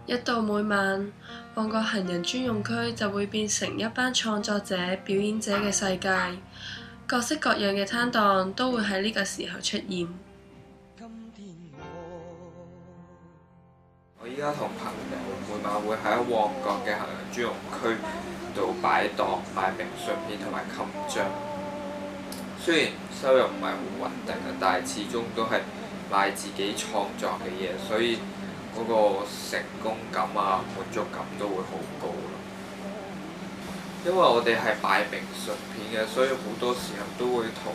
一到每晚，旺角行人專用區就會變成一班創作者、表演者嘅世界，各式各樣嘅攤檔都會喺呢個時候出現。我依家同朋友每晚會喺旺角嘅行人專用區度擺檔賣明信片同埋襟章。雖然收入唔係好穩定啊，但係始終都係賣自己創作嘅嘢，所以嗰個成功感啊、滿足感都會好高咯。因為我哋係賣明信片嘅，所以好多時候都會同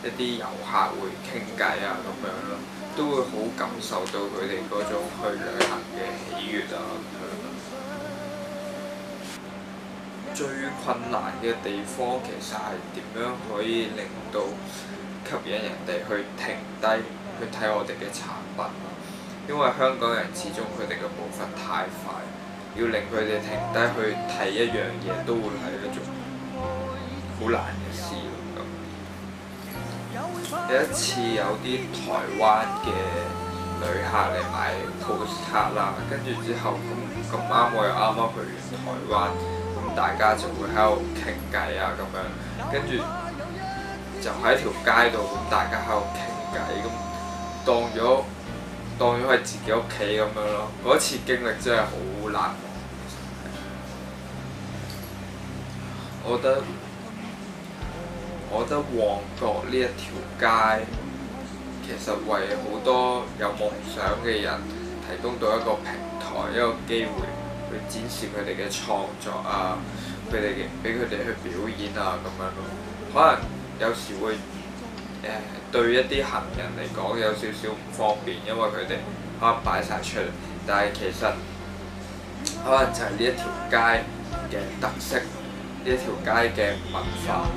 一啲遊客會傾偈啊咁樣咯，都會好感受到佢哋嗰種去旅行嘅喜悅啊咁樣。最困難嘅地方其實係點樣可以令到吸引人哋去停低去睇我哋嘅產品，因為香港人始終佢哋嘅步伐太快，要令佢哋停低去睇一樣嘢都會係一種好難嘅事咯。有一次有啲台灣嘅旅客嚟買 postcard 啦，跟住之後咁啱我又啱去完台灣。大家就會喺度傾偈啊咁樣，跟住就喺條街度咁大家喺度傾偈，咁當咗係自己屋企咁樣咯。嗰次經歷真係好難忘。我覺得旺角呢一條街其實為好多有夢想嘅人提供到一個平台，一個機會。去展示佢哋嘅創作啊，俾佢哋去表演啊咁樣咯。可能有時會對一啲行人嚟講有少少唔方便，因為佢哋可能擺晒出嚟，但係其實可能就係呢一條街嘅特色，呢一條街嘅文化。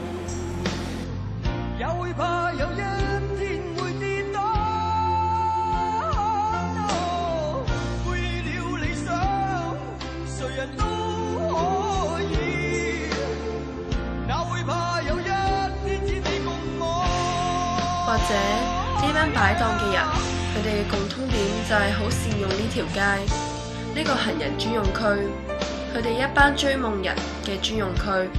或者呢班擺檔嘅人，佢哋嘅共通點就係好善用呢條街，呢個行人專用區，佢哋一班追夢人嘅專用區。